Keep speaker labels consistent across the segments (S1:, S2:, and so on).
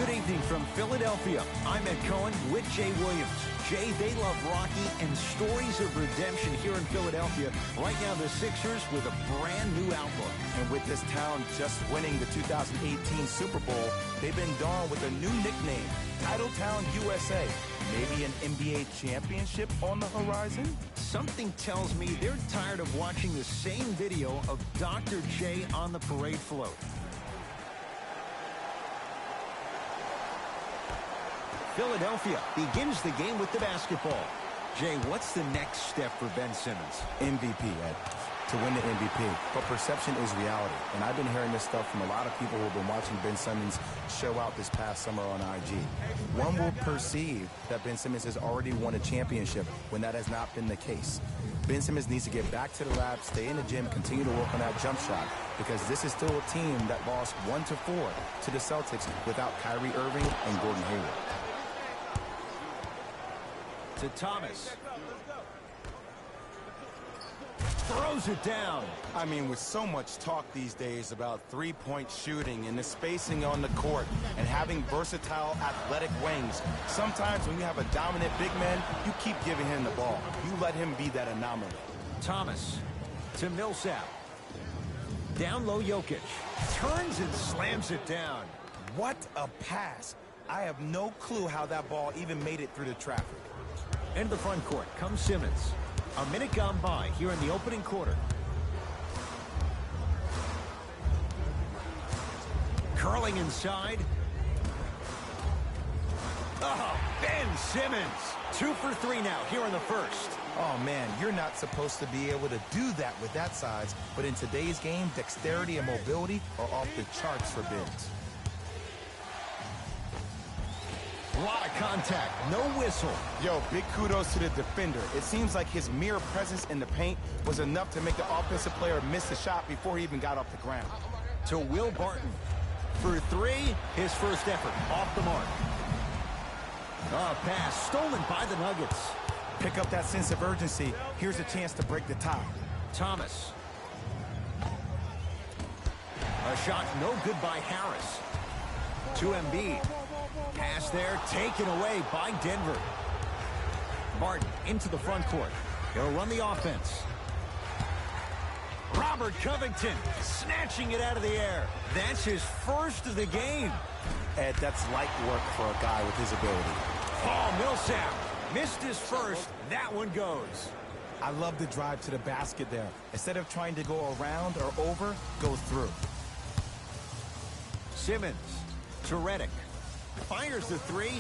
S1: Good evening from Philadelphia. I'm Ed Cohen with Jay Williams. Jay, they love Rocky and stories of redemption here in Philadelphia. Right now, the Sixers with a brand new outlook.
S2: And with this town just winning the 2018 Super Bowl, they've been donned with a new nickname, Titletown USA. Maybe an NBA championship on the horizon?
S1: Something tells me they're tired of watching the same video of Dr. J on the parade float. Philadelphia begins the game with the basketball. Jay, what's the next step for Ben Simmons?
S2: MVP, Ed. To win the MVP. But perception is reality. And I've been hearing this stuff from a lot of people who have been watching Ben Simmons show out this past summer on IG. One will perceive that Ben Simmons has already won a championship when that has not been the case. Ben Simmons needs to get back to the lab, stay in the gym, continue to work on that jump shot, because this is still a team that lost 1-4 to the Celtics without Kyrie Irving and Gordon Hayward.
S1: To Thomas. Throws it down.
S2: I mean, with so much talk these days about three-point shooting and the spacing on the court and having versatile athletic wings, sometimes when you have a dominant big man, you keep giving him the ball. You let him be that anomaly.
S1: Thomas to Millsap. Down low, Jokic. Turns and slams it down.
S2: What a pass. I have no clue how that ball even made it through the traffic.
S1: Into the front court comes Simmons. A minute gone by here in the opening quarter. Curling inside. Oh, Ben Simmons. 2 for 3 now here in the first.
S2: Oh, man, you're not supposed to be able to do that with that size. But in today's game, dexterity and mobility are off the charts for bigs.
S1: A lot of contact, no whistle.
S2: Yo, big kudos to the defender. It seems like his mere presence in the paint was enough to make the offensive player miss the shot before he even got off the ground.
S1: To Will Barton. For 3, his first effort off the mark. Pass stolen by the Nuggets.
S2: Pick up that sense of urgency. Here's a chance to break the tie.
S1: Thomas. A shot no good by Harris. To Embiid. Pass there, taken away by Denver. Barton into the front court. He'll run the offense. Robert Covington snatching it out of the air. That's his first of the game.
S2: Ed, that's light work for a guy with his ability.
S1: Paul Millsap missed his first. That one goes.
S2: I love the drive to the basket there. Instead of trying to go around or over, go through.
S1: Simmons to Redick. Fires the 3.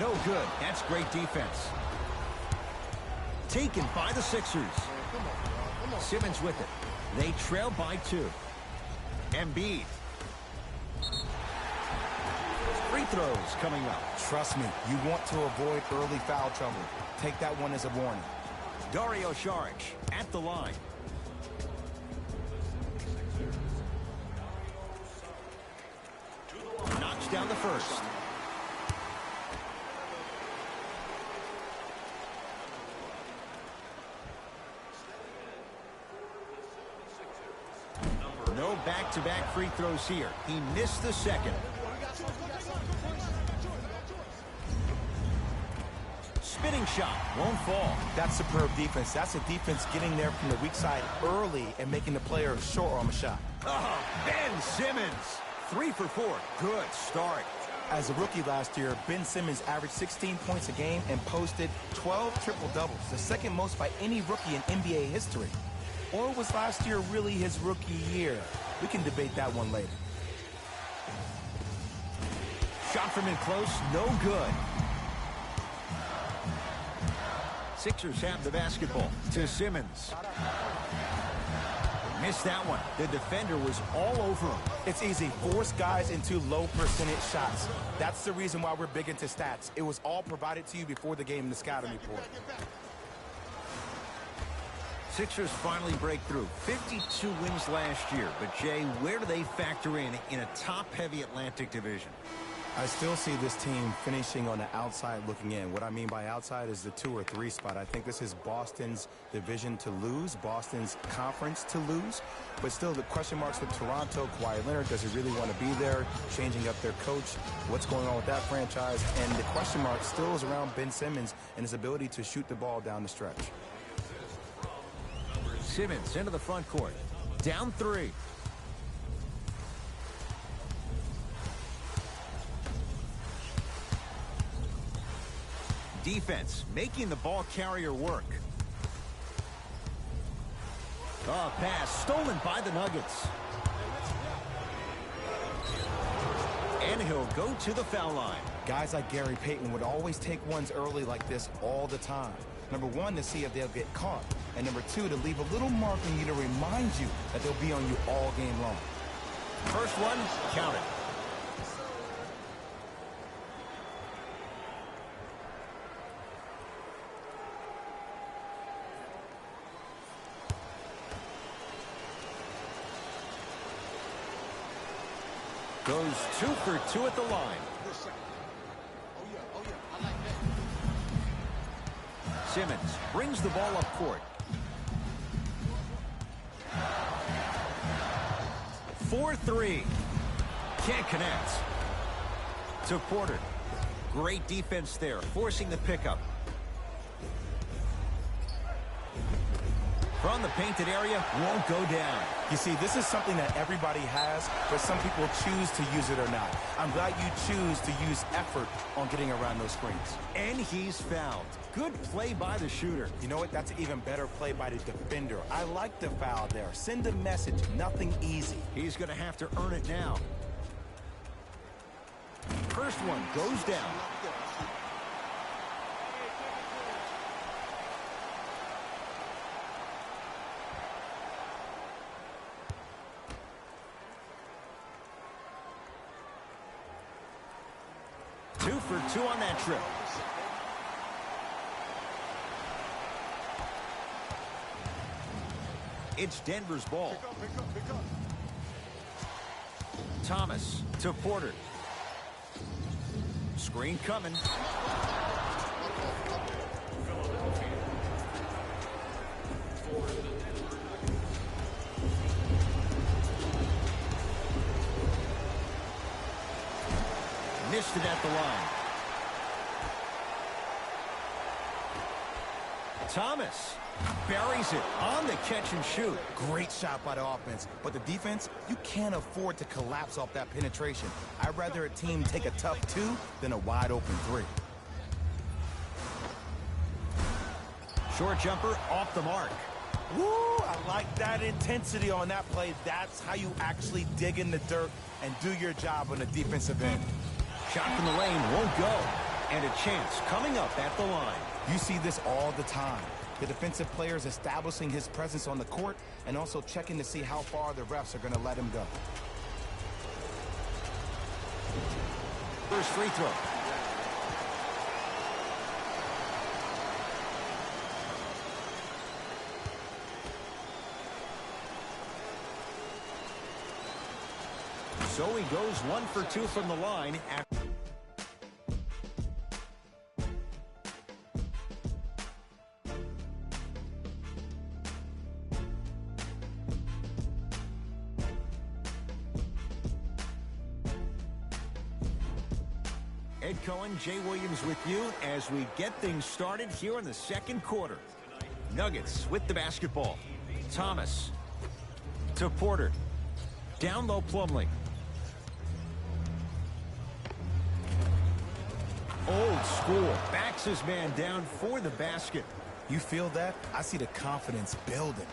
S1: No good. That's great defense. Taken by the Sixers. Simmons with it. They trail by 2. Embiid. Free throws coming up.
S2: Trust me, you want to avoid early foul trouble. Take that one as a warning.
S1: Dario Saric at the line. Knocks down the first. No back-to-back free throws here. He missed the second. Spinning shot won't fall.
S2: That's superb defense. That's a defense getting there from the weak side early and making the player short on the shot.
S1: Oh, Ben Simmons. 3 for 4. Good start.
S2: As a rookie last year, Ben Simmons averaged 16 points a game and posted 12 triple-doubles, the second most by any rookie in NBA history. Or was last year really his rookie year? We can debate that one later.
S1: Shot from in close, no good. Sixers have the basketball to Simmons. Missed that one. The defender was all over him.
S2: It's easy. Force guys into low percentage shots. That's the reason why we're big into stats. It was all provided to you before the game in the scouting report.
S1: Sixers finally break through. 52 wins last year. But, Jay, where do they factor in a top-heavy Atlantic division?
S2: I still see this team finishing on the outside looking in. What I mean by outside is the 2 or 3 spot. I think this is Boston's division to lose, Boston's conference to lose. But still, the question marks with Toronto. Kawhi Leonard, does he really want to be there? Changing up their coach. What's going on with that franchise? And the question mark still is around Ben Simmons and his ability to shoot the ball down the stretch.
S1: Simmons into the front court. Down 3. Defense making the ball carrier work. Pass stolen by the Nuggets. And he'll go to the foul line.
S2: Guys like Gary Payton would always take ones early like this all the time. Number 1, to see if they'll get caught. And number 2, to leave a little mark on you to remind you that they'll be on you all game long.
S1: First one, count it. Goes 2 for 2 at the line. Simmons brings the ball up court. 4-3. Can't connect. To Porter. Great defense there, forcing the pickup. From the painted area, won't go down.
S2: You see, this is something that everybody has, but some people choose to use it or not. I'm glad you choose to use effort on getting around those screens.
S1: And he's fouled. Good play by the shooter.
S2: You know what? That's an even better play by the defender. I like the foul there. Send a message. Nothing easy.
S1: He's going to have to earn it now. First one goes down. Two for 2 on that trip. It's Denver's ball. Pick up. Thomas to Porter. Screen coming. Missed it at the line. Thomas buries it on the catch and shoot.
S2: Great shot by the offense, but the defense, you can't afford to collapse off that penetration. I'd rather a team take a tough 2 than a wide open 3.
S1: Short jumper off the mark.
S2: Woo, I like that intensity on that play. That's how you actually dig in the dirt and do your job on the defensive end.
S1: Shot from the lane won't go. And a chance coming up at the line.
S2: You see this all the time. The defensive players establishing his presence on the court and also checking to see how far the refs are going to let him go.
S1: First free throw. So he goes 1 for 2 from the line after. Ed Cohen, Jay Williams with you as we get things started here in the second quarter. Nuggets with the basketball. Thomas to Porter. Down low, Plumlee. Old school. Backs his man down for the basket.
S2: You feel that? I see the confidence building.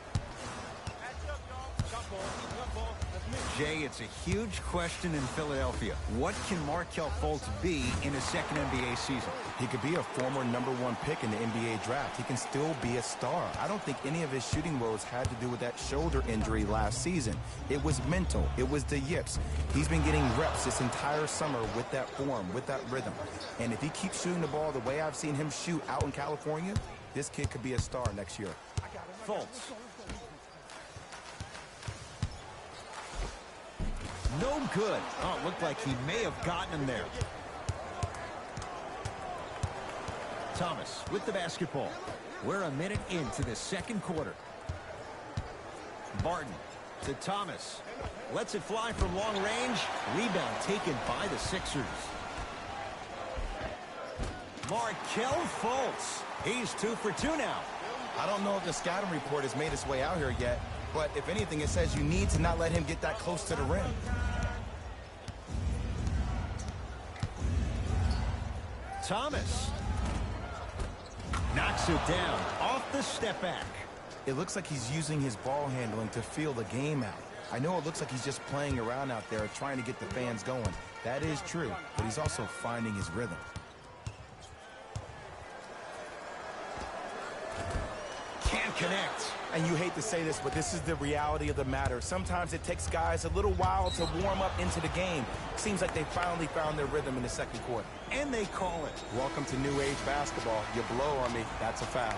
S1: Jay, it's a huge question in Philadelphia. What can Markelle Fultz be in his second NBA season?
S2: He could be a former #1 pick in the NBA draft. He can still be a star. I don't think any of his shooting woes had to do with that shoulder injury last season. It was mental. It was the yips. He's been getting reps this entire summer with that form, with that rhythm. And if he keeps shooting the ball the way I've seen him shoot out in California, this kid could be a star next year.
S1: Fultz. No good. Oh, it looked like he may have gotten him there. Thomas with the basketball. We're a minute into the second quarter. Barton to Thomas. Lets it fly from long range. Rebound taken by the Sixers. Markelle Fultz. He's 2 for 2 now.
S2: I don't know if the scouting report has made its way out here yet, but if anything, it says you need to not let him get that close to the rim.
S1: Thomas knocks it down off the step back.
S2: It looks like he's using his ball handling to feel the game out. I know it looks like he's just playing around out there trying to get the fans going. That is true, but he's also finding his rhythm.
S1: Can't connect.
S2: And you hate to say this, but this is the reality of the matter. Sometimes it takes guys a little while to warm up into the game. Seems like they finally found their rhythm in the second quarter.
S1: And they call it.
S2: Welcome to new age basketball. You blow on me, that's a foul.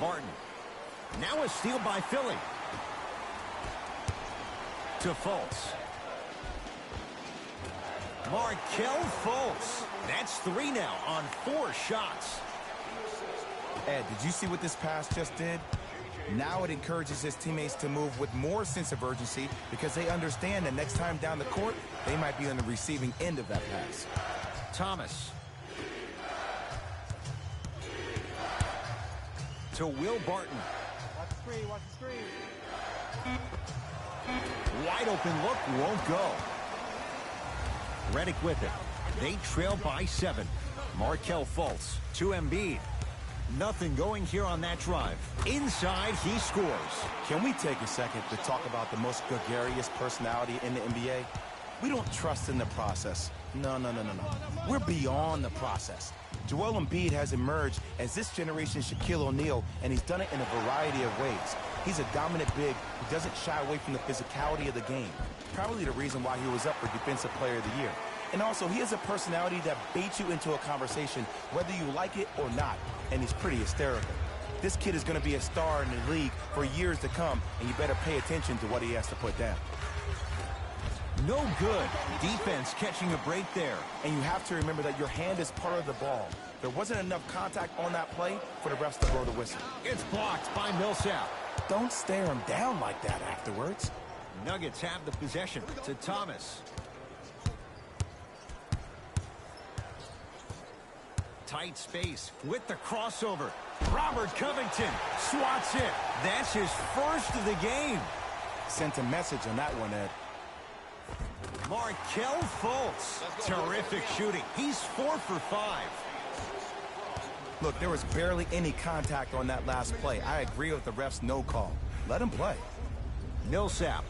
S1: Barton. Now a steal by Philly. To Fultz. Markelle Fultz. That's 3 now on 4 shots.
S2: Ed, did you see what this pass just did? Now it encourages his teammates to move with more sense of urgency because they understand that next time down the court, they might be on the receiving end of that pass.
S1: Thomas. To Will Barton.
S3: Watch the screen, watch the screen.
S1: Wide open look, won't go. Redick with it. They trail by 7. Markelle Fultz to Embiid. Nothing going here on that drive. Inside, he scores.
S2: Can we take a second to talk about the most gregarious personality in the NBA? We don't trust in the process. No. We're beyond the process. Joel Embiid has emerged as this generation's Shaquille O'Neal, and he's done it in a variety of ways. He's a dominant big who doesn't shy away from the physicality of the game. Probably the reason why he was up for Defensive Player of the Year. And also, he has a personality that baits you into a conversation, whether you like it or not, and he's pretty hysterical. This kid is going to be a star in the league for years to come, and you better pay attention to what he has to put down.
S1: No good. Defense catching a break there.
S2: And you have to remember that your hand is part of the ball. There wasn't enough contact on that play for the refs to blow the whistle.
S1: It's blocked by Millsap.
S2: Don't stare him down like that afterwards.
S1: Nuggets have the possession to Thomas. Tight space with the crossover. Robert Covington swats it. That's his first of the game.
S2: Sent a message on that one, Ed.
S1: Markelle Fultz. Terrific shooting. He's 4 for 5.
S2: Look, there was barely any contact on that last play. I agree with the ref's no call. Let him play.
S1: Millsap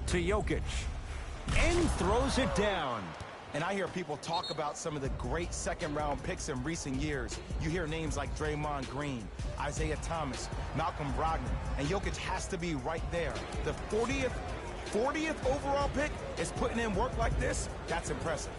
S1: to Jokic. And throws it down.
S2: And I hear people talk about some of the great second-round picks in recent years. You hear names like Draymond Green, Isaiah Thomas, Malcolm Brogdon, and Jokic has to be right there. The 40th overall pick is putting in work like this. That's impressive.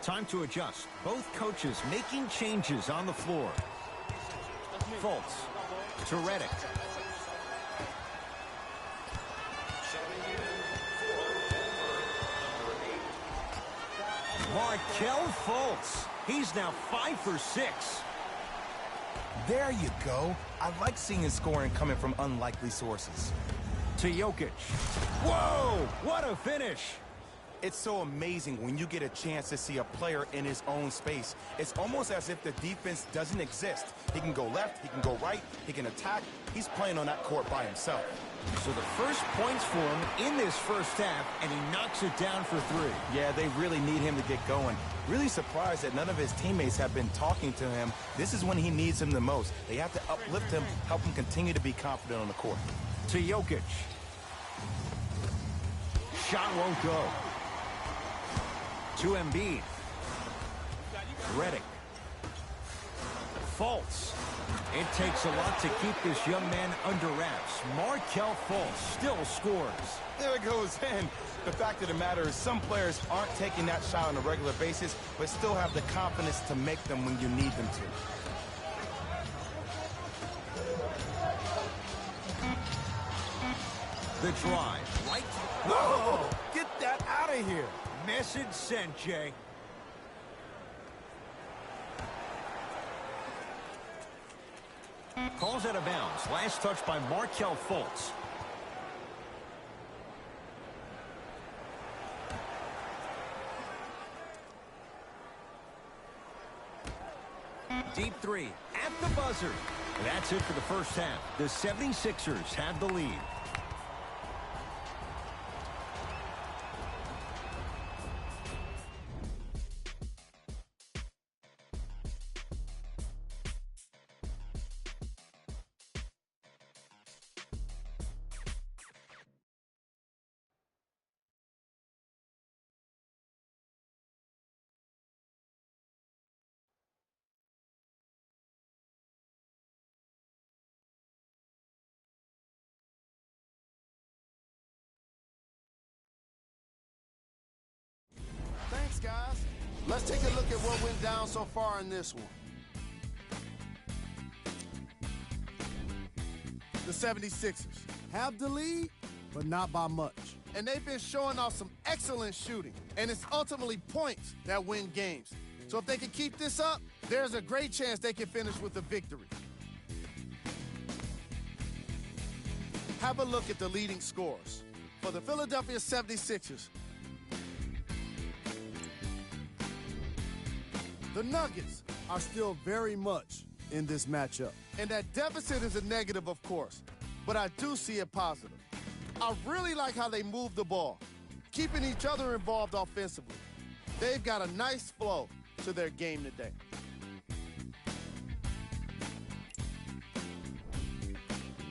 S1: Time to adjust. Both coaches making changes on the floor. Fultz to Redick. Markelle Fultz. He's now 5 for 6.
S2: There you go. I like seeing scoring coming from unlikely sources.
S1: To Jokic. Whoa! What a finish!
S2: It's so amazing when you get a chance to see a player in his own space. It's almost as if the defense doesn't exist. He can go left, he can go right, he can attack. He's playing on that court by himself.
S1: So the first points for him in this first half, and he knocks it down for 3.
S2: Yeah, they really need him to get going. Really surprised that none of his teammates have been talking to him. This is when he needs him the most. They have to uplift him, help him continue to be confident on the court.
S1: To Jokic. Shot won't go. To Embiid. Redick. Fultz. It takes a lot to keep this young man under wraps. Markelle Fultz still scores.
S2: There it goes in. The fact of the matter is some players aren't taking that shot on a regular basis, but still have the confidence to make them when you need them to.
S1: The drive, right?
S2: Whoa! Get that out of here!
S1: Message sent, Jay. Calls out of bounds. Last touch by Markelle Fultz. Deep 3 at the buzzer. That's it for the first half. The 76ers have the lead.
S4: Thanks, guys. Let's take a look at what went down so far in this one. The 76ers have the lead, but not by much. And they've been showing off some excellent shooting, and it's ultimately points that win games. So if they can keep this up, there's a great chance they can finish with a victory. Have a look at the leading scorers. For the Philadelphia 76ers, the Nuggets are still very much in this matchup. And that deficit is a negative, of course, but I do see it positive. I really like how they move the ball, keeping each other involved offensively. They've got a nice flow to their game today.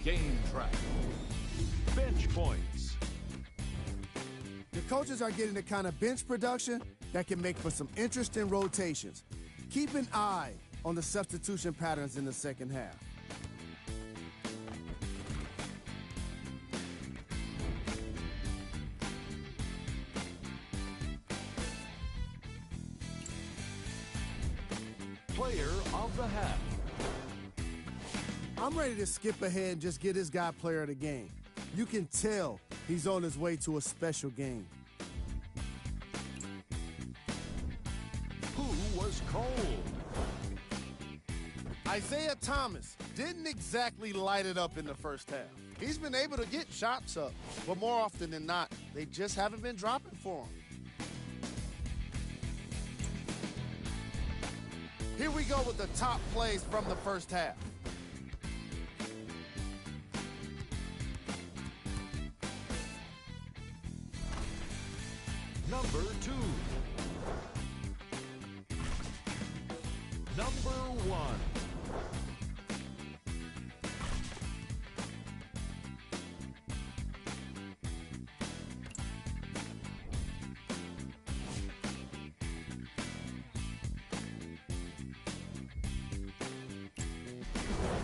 S5: Game track. Bench points.
S4: The coaches are getting the kind of bench production that can make for some interesting rotations. Keep an eye on the substitution patterns in the second half.
S5: Player of the half.
S4: I'm ready to skip ahead and just get this guy player of the game. You can tell he's on his way to a special game.
S5: Who was cold?
S4: Isaiah Thomas didn't exactly light it up in the first half. He's been able to get shots up, but more often than not, they just haven't been dropping for him. Here we go with the top plays from the first half.
S5: Number 2. Number 1.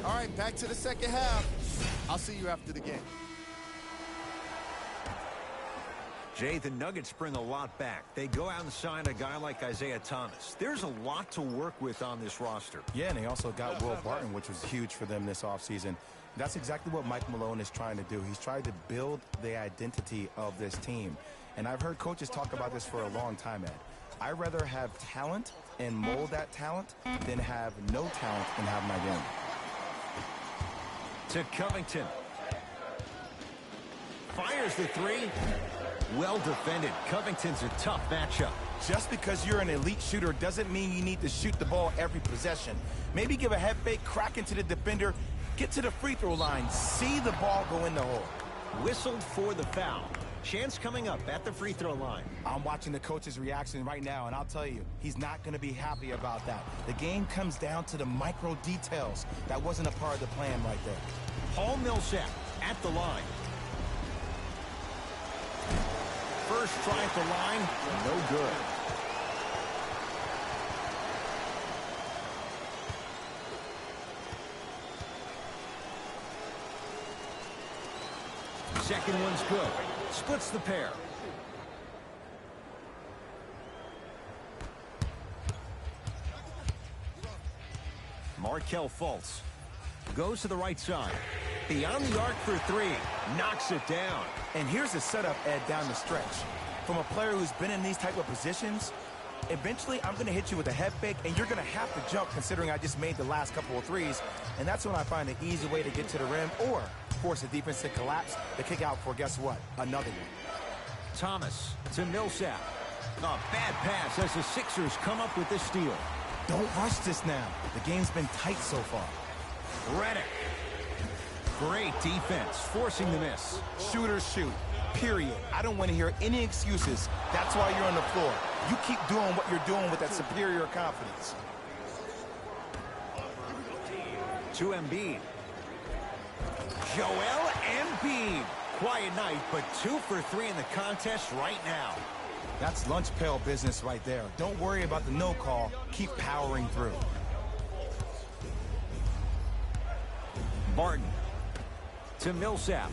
S4: All right, back to the second half. I'll see you after the game.
S1: Jay, the Nuggets bring a lot back. They go out and sign a guy like Isaiah Thomas. There's a lot to work with on this roster.
S2: Yeah, and they also got Will Barton, which was huge for them this offseason. That's exactly what Mike Malone is trying to do. He's trying to build the identity of this team. And I've heard coaches talk about this for a long time, Ed. I'd rather have talent and mold that talent than have no talent and have my game.
S1: To Covington. Fires the three. Well defended. Covington's a tough matchup.
S2: Just because you're an elite shooter doesn't mean you need to shoot the ball every possession. Maybe give a head fake, crack into the defender, get to the free throw line, see the ball go in the hole.
S1: Whistled for the foul. Chance coming up at the free throw line.
S2: I'm watching the coach's reaction right now, and I'll tell you, he's not going to be happy about that. The game comes down to the micro details. That wasn't a part of the plan right there.
S1: Paul Millsap at the line. First try at the line, no good. Second one's good. Splits the pair. Markelle Fultz goes to the right side. Beyond the arc for three. Knocks it down.
S2: And here's the setup, Ed, down the stretch. From a player who's been in these type of positions, eventually I'm going to hit you with a head fake, and you're going to have to jump considering I just made the last couple of threes. And that's when I find an easy way to get to the rim or force the defense to collapse to kick out for, guess what, another one.
S1: Thomas to Millsap. A bad pass as the Sixers come up with this steal.
S2: Don't rush this now. The game's been tight so far.
S1: Redick. Great defense, forcing the miss.
S2: Shooters shoot, period. I don't want to hear any excuses. That's why you're on the floor. You keep doing what you're doing with that superior confidence.
S1: To Embiid. Joel Embiid. Quiet night, but 2 for 3 in the contest right now.
S2: That's lunch pail business right there. Don't worry about the no call. Keep powering through.
S1: Barton to Millsap.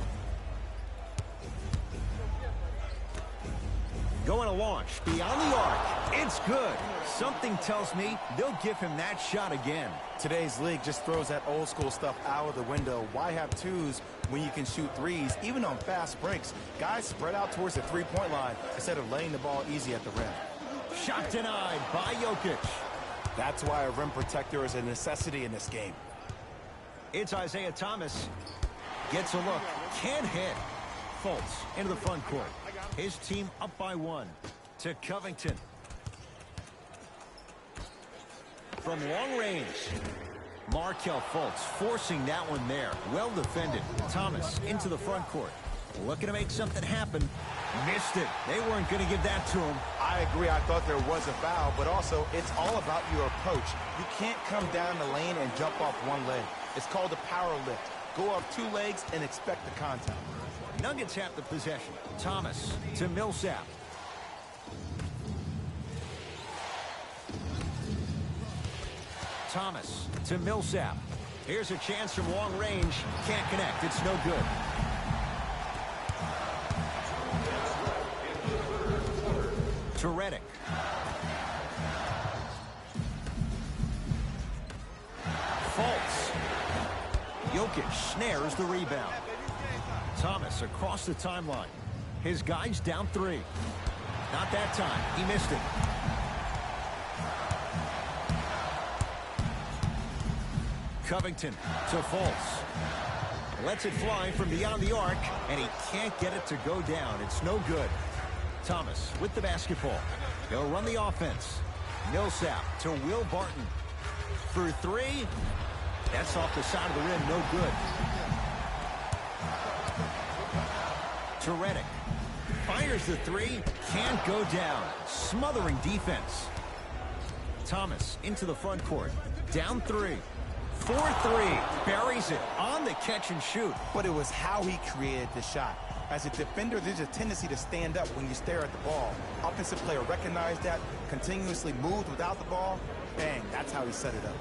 S1: Going to launch beyond the arc. It's good. Something tells me they'll give him that shot again.
S2: Today's league just throws that old school stuff out of the window. Why have twos when you can shoot threes, even on fast breaks? Guys spread out towards the three-point line instead of laying the ball easy at the rim.
S1: Shot denied by Jokic.
S2: That's why a rim protector is a necessity in this game.
S1: It's Isaiah Thomas. Gets a look. Can't hit. Fultz into the front court. His team up by 1. To Covington. From long range. Markelle Fultz forcing that one there. Well defended. Thomas into the front court. Looking to make something happen. Missed it. They weren't going to give that to him.
S2: I agree. I thought there was a foul, but also it's all about your approach. You can't come down the lane and jump off one leg. It's called a power lift. Go up 2 legs and expect the contact.
S1: Nuggets have the possession. Thomas to Millsap. Thomas to Millsap. Here's a chance from long range. Can't connect. It's no good. To Redick. Fultz. Jokic snares the rebound. Thomas across the timeline. His guy's down 3. Not that time. He missed it. Covington to Fultz. Lets it fly from beyond the arc, and he can't get it to go down. It's no good. Thomas with the basketball. He'll run the offense. Millsap to Will Barton. For 3. That's off the side of the rim. No good. To Redick. Fires the 3. Can't go down. Smothering defense. Thomas into the front court. Down 3. 4-3. Buries it on the catch and shoot.
S2: But it was how he created the shot. As a defender, there's a tendency to stand up when you stare at the ball. Offensive player recognized that, continuously moved without the ball. Bang, that's how he set it up.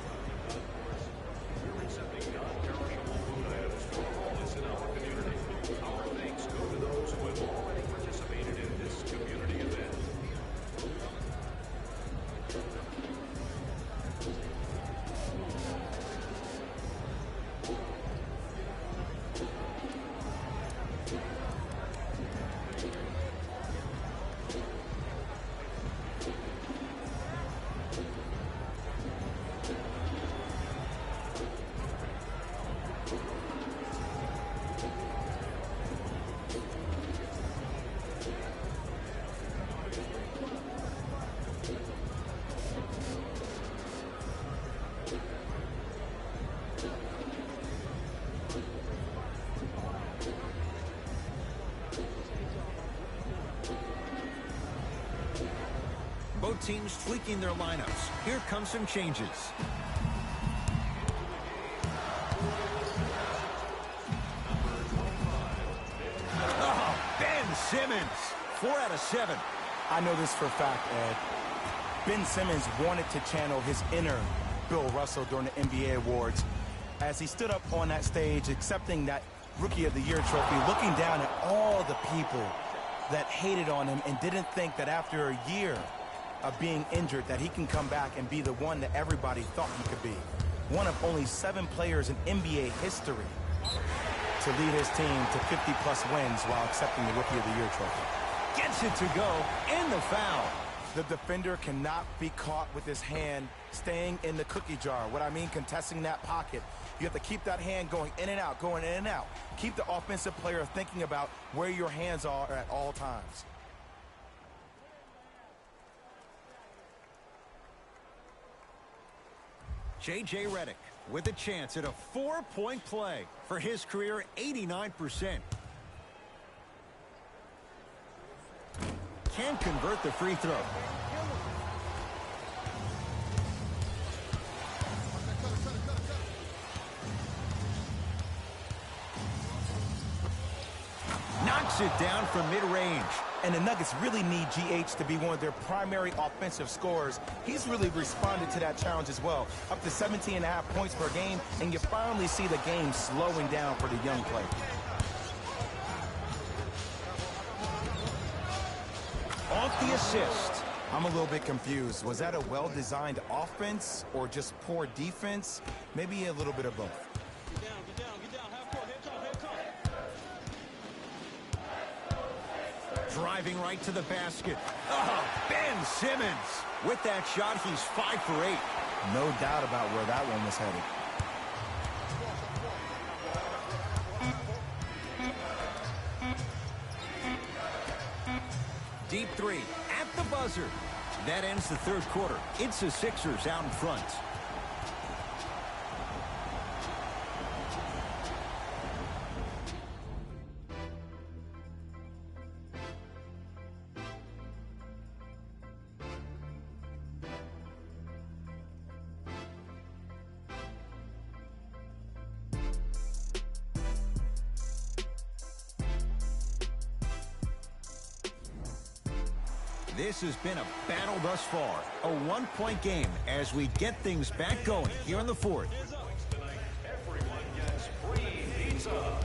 S1: teams tweaking their lineups. Here come some changes. Oh, Ben Simmons, 4 out of 7.
S2: I know this for a fact, Ed. Ben Simmons wanted to channel his inner Bill Russell during the NBA awards as he stood up on that stage accepting that Rookie of the Year trophy, looking down at all the people that hated on him and didn't think that after a year of being injured that he can come back and be the one that everybody thought he could be. One of only 7 players in NBA history to lead his team to 50-plus wins while accepting the Rookie of the Year trophy.
S1: Gets it to go, and the foul.
S2: The defender cannot be caught with his hand staying in the cookie jar. What I mean, contesting that pocket. You have to keep that hand going in and out, going in and out. Keep the offensive player thinking about where your hands are at all times.
S1: J.J. Redick with a chance at a 4-point play for his career, 89%. Can convert the free throw. Knocks it down from mid-range.
S2: And the Nuggets really need GH to be one of their primary offensive scorers. He's really responded to that challenge as well. Up to 17.5 points per game, and you finally see the game slowing down for the young player.
S1: Off the assist.
S2: I'm a little bit confused. Was that a well-designed offense or just poor defense? Maybe a little bit of both.
S3: Get down. Half court. Here come.
S1: Driving right to the basket. Oh, Ben Simmons. With that shot, he's 5 for 8.
S2: No doubt about where that one was headed.
S1: Deep 3 at the buzzer. That ends the third quarter. It's the Sixers out in front. This has been a battle thus far. A 1-point game as we get things back going here in the fourth.
S5: Everyone gets free pizza.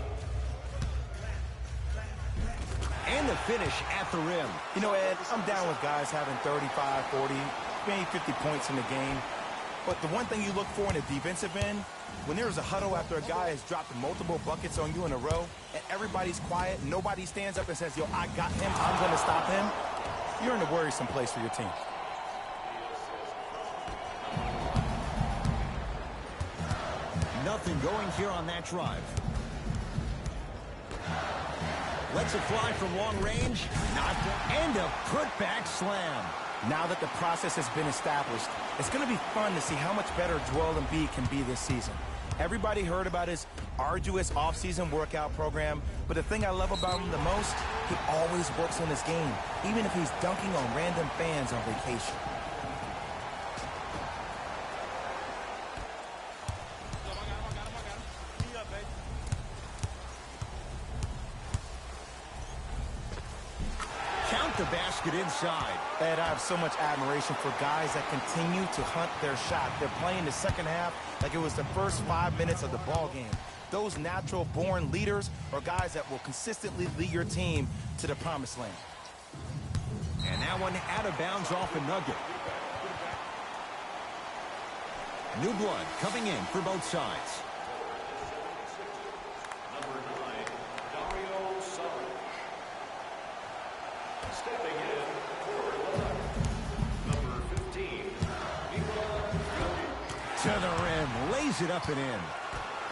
S1: And the finish at the rim.
S2: You know, Ed, I'm down with guys having 35, 40, maybe 50 points in the game. But the one thing you look for in a defensive end, when there's a huddle after a guy has dropped multiple buckets on you in a row, and everybody's quiet, nobody stands up and says, yo, I got him, I'm going to stop him, you're in a worrisome place for your team.
S1: Nothing going here on that drive. Lets it fly from long range. Not and a putback slam.
S2: Now that the process has been established, it's going to be fun to see how much better Joel Embiid can be this season. Everybody heard about his arduous offseason workout program, but the thing I love about him the most, he always works on his game, even if he's dunking on random fans on vacation.
S1: Count the basket inside.
S2: Ed, I have so much admiration for guys that continue to hunt their shot. They're playing the second half like it was the first 5 minutes of the ball game. Those natural-born leaders are guys that will consistently lead your team to the promised land.
S1: And that one out of bounds off a Nugget. New blood coming in for both sides.
S5: Number 9, Dario Saric. Stepping in for 11. Number 15, Nikola Jokic.
S1: To the rim, lays it up and in.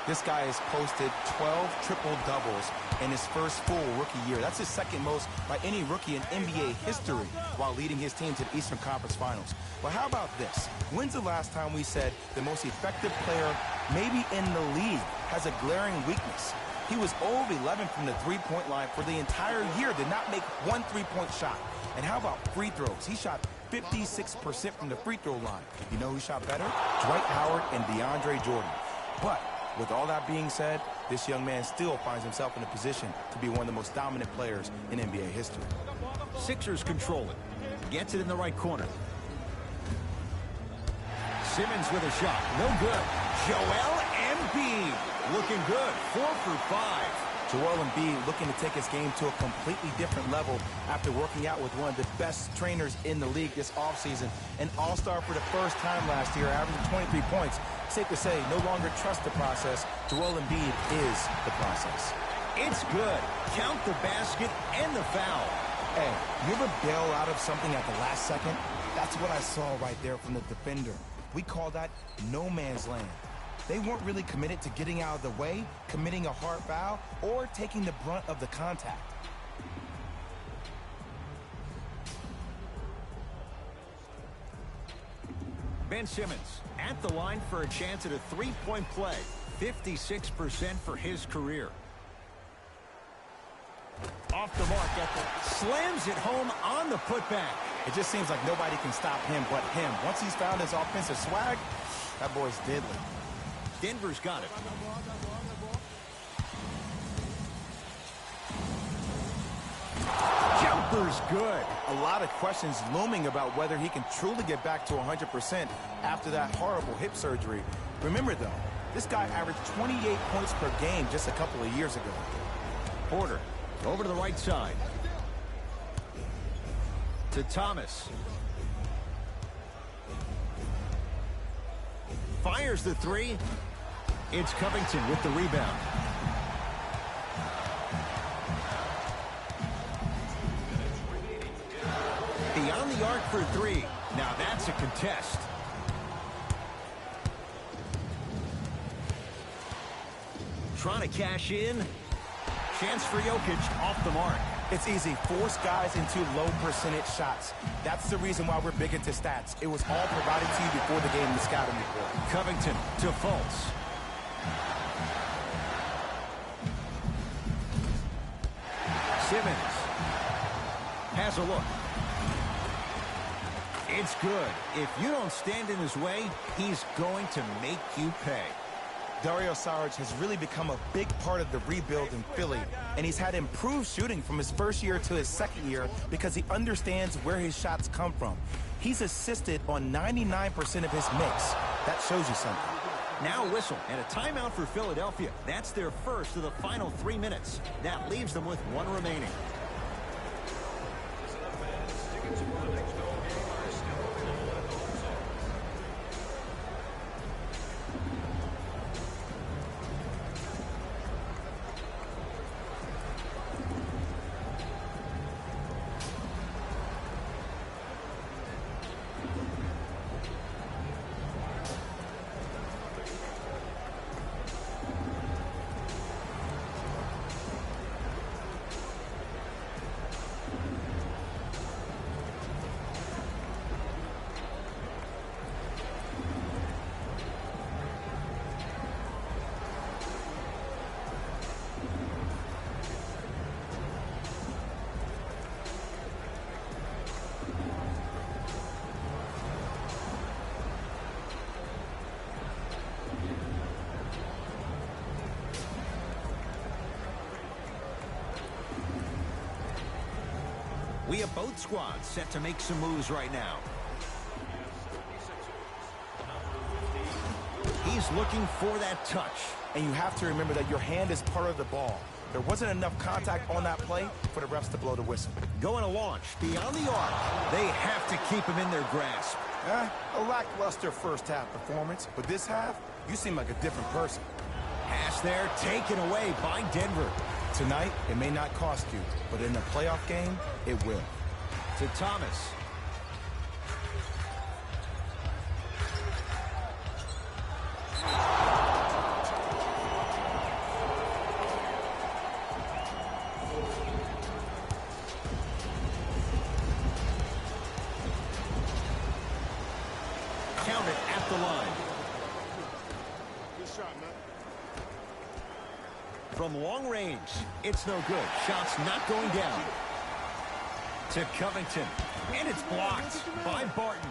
S2: This guy has posted 12 triple-doubles in his first full rookie year. That's his second most by any rookie in NBA history while leading his team to the Eastern Conference Finals. Well, how about this? When's the last time we said the most effective player maybe in the league has a glaring weakness? He was 0 of 11 from the three-point line for the entire year, did not make one three-point shot. And how about free throws? He shot 56% from the free throw line. You know who shot better? Dwight Howard and DeAndre Jordan. But with all that being said, this young man still finds himself in a position to be one of the most dominant players in NBA history.
S1: Sixers control it. Gets it in the right corner. Simmons with a shot. No good. Joel Embiid looking good. 4 for 5.
S2: Joel Embiid looking to take his game to a completely different level after working out with one of the best trainers in the league this offseason. An all-star for the first time last year, averaging 23 points. Safe to say, no longer trust the process. Joel Embiid is the process.
S1: It's good. Count the basket and the foul.
S2: Hey, you ever bail out of something at the last second? That's what I saw right there from the defender. We call that no man's land. They weren't really committed to getting out of the way, committing a hard foul, or taking the brunt of the contact.
S1: Ben Simmons at the line for a chance at a three-point play. 56% for his career. Off the mark at the slams it home on the putback.
S2: It just seems like nobody can stop him but him. Once he's found his offensive swag, that boy's deadly.
S1: Denver's got it. Jumper's good.
S2: A lot of questions looming about whether he can truly get back to 100% after that horrible hip surgery. Remember, though, this guy averaged 28 points per game just a couple of years ago.
S1: Porter over to the right side. To Thomas. Fires the three. It's Covington with the rebound. Beyond the arc for three. Now that's a contest. Trying to cash in. Chance for Jokic off the mark.
S2: It's easy. Force guys into low percentage shots. That's the reason why we're big into stats. It was all provided to you before the game in the scouting report.
S1: Covington to Fultz. Simmons has a look. It's good. If you don't stand in his way, he's going to make you pay.
S2: Dario Saric has really become a big part of the rebuild in Philly, and he's had improved shooting from his first year to his second year because he understands where his shots come from. He's assisted on 99% of his mix. That shows you something.
S1: Now a whistle and a timeout for Philadelphia. That's their first of the final 3 minutes. That leaves them with one remaining. We have both squads set to make some moves right now. He's looking for that touch.
S2: And you have to remember that your hand is part of the ball. There wasn't enough contact on that play for the refs to blow the whistle.
S1: Going to launch beyond the arc. They have to keep him in their grasp.
S2: A lackluster first half performance, but this half, you seem like a different person.
S1: Pass there, taken away by Denver.
S2: Tonight, it may not cost you, but in a playoff game, it will.
S1: To Thomas. Count it at the line.
S4: Good shot, man.
S1: From long range, it's no good. Shot's not going down. To Covington. And it's blocked by Barton.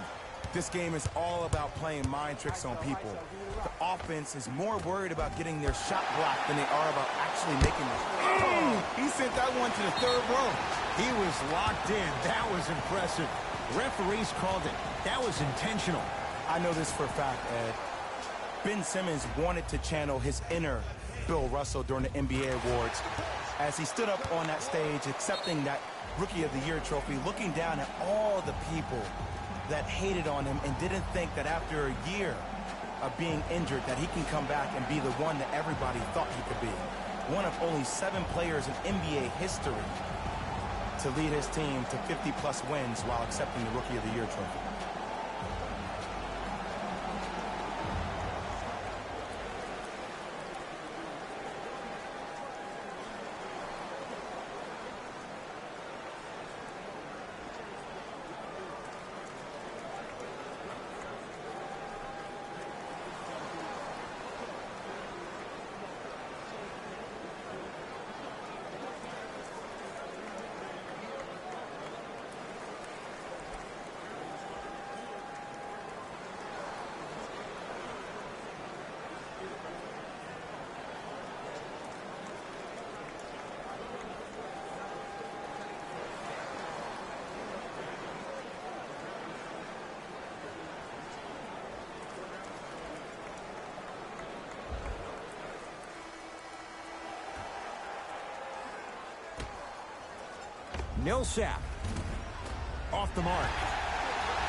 S2: This game is all about playing mind tricks on people. The offense is more worried about getting their shot blocked than they are about actually making it. He sent that one to the third row.
S1: He was locked in. That was impressive. Referees called it. That was intentional.
S2: I know this for a fact, Ed. Ben Simmons wanted to channel his inner Bill Russell during the NBA awards as he stood up on that stage accepting that Rookie of the Year trophy, looking down at all the people that hated on him and didn't think that after a year of being injured that he can come back and be the one that everybody thought he could be. One of only 7 players in NBA history to lead his team to 50-plus wins while accepting the Rookie of the Year trophy.
S1: Millsap off the mark.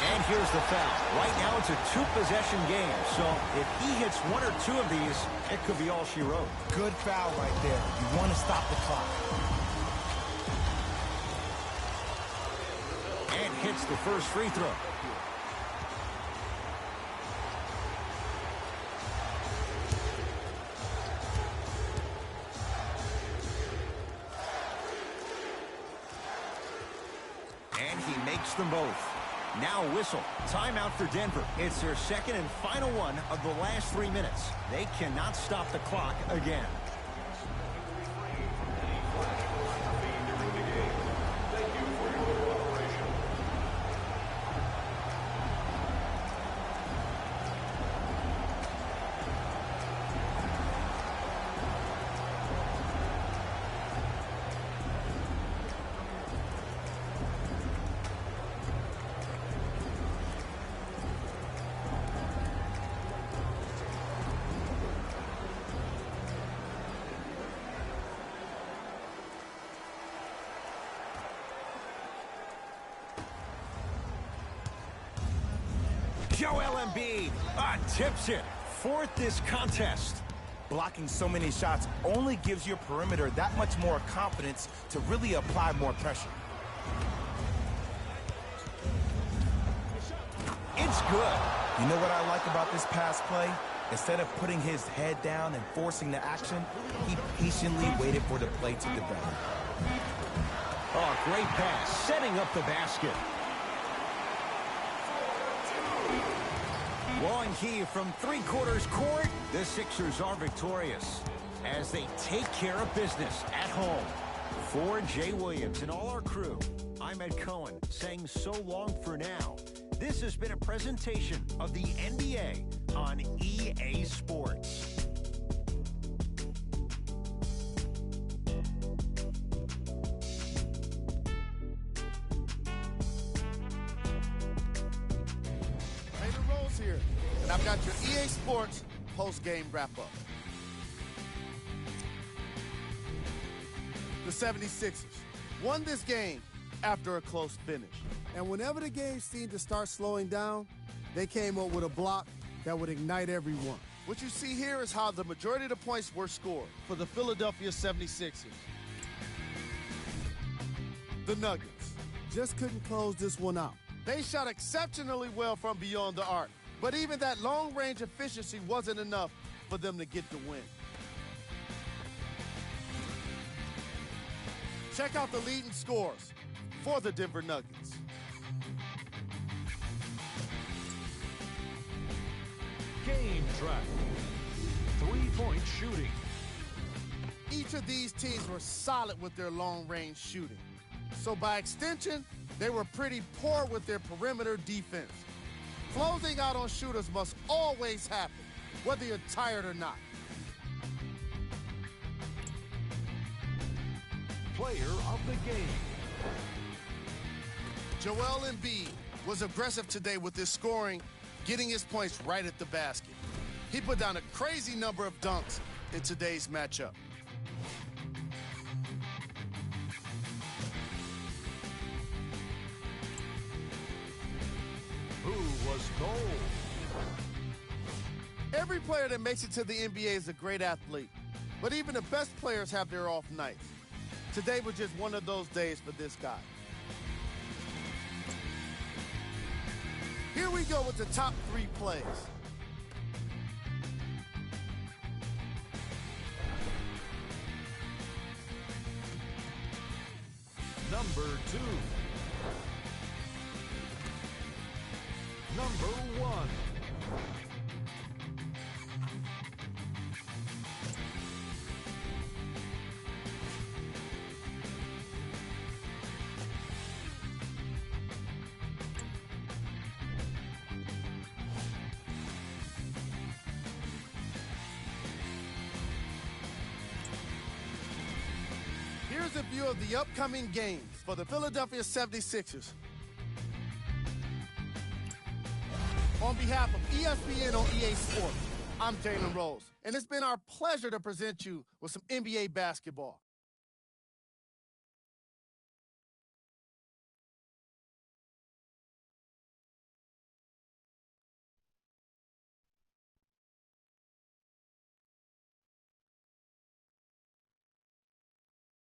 S1: And here's the foul. Right now it's a 2-possession game, so if he hits 1 or 2 of these, it could be all she wrote.
S2: Good foul right there. You want to stop the clock.
S1: And hits the first free throw. And he makes them both. Now whistle. Timeout for Denver. It's their second and final one of the last 3 minutes. They cannot stop the clock again. Joel Embiid tips it. 4th this contest.
S2: Blocking so many shots only gives your perimeter that much more confidence to really apply more pressure.
S1: It's good.
S2: You know what I like about this pass play? Instead of putting his head down and forcing the action, he patiently waited for the play to develop.
S1: Oh, great pass. Setting up the basket. Long key from 3/4 court. The Sixers are victorious as they take care of business at home. For Jay Williams and all our crew, I'm Ed Cohen saying so long for now. This has been a presentation of the NBA on EA Sports.
S4: Here, and I've got your EA Sports post-game wrap-up. The 76ers won this game after a close finish. And whenever the game seemed to start slowing down, they came up with a block that would ignite everyone. What you see here is how the majority of the points were scored for the Philadelphia 76ers. The Nuggets just couldn't close this one out. They shot exceptionally well from beyond the arc. But even that long-range efficiency wasn't enough for them to get the win. Check out the leading scores for the Denver Nuggets.
S5: Game track. 3-point shooting.
S4: Each of these teams were solid with their long-range shooting. So by extension, They were pretty poor with their perimeter defense. Closing out on shooters must always happen, whether you're tired or not.
S5: Player of the game.
S4: Joel Embiid was aggressive today with his scoring, getting his points right at the basket. He put down a crazy number of dunks in today's matchup.
S5: Who was gold?
S4: Every player that makes it to the NBA is a great athlete, but even the best players have their off nights. Today was just one of those days for this guy. Here we go with the top 3 plays.
S5: Number 2. Number 1.
S4: Here's a view of the upcoming games for the Philadelphia 76ers. On behalf of ESPN on EA Sports, I'm Jalen Rose, and it's been our pleasure to present you with some NBA basketball.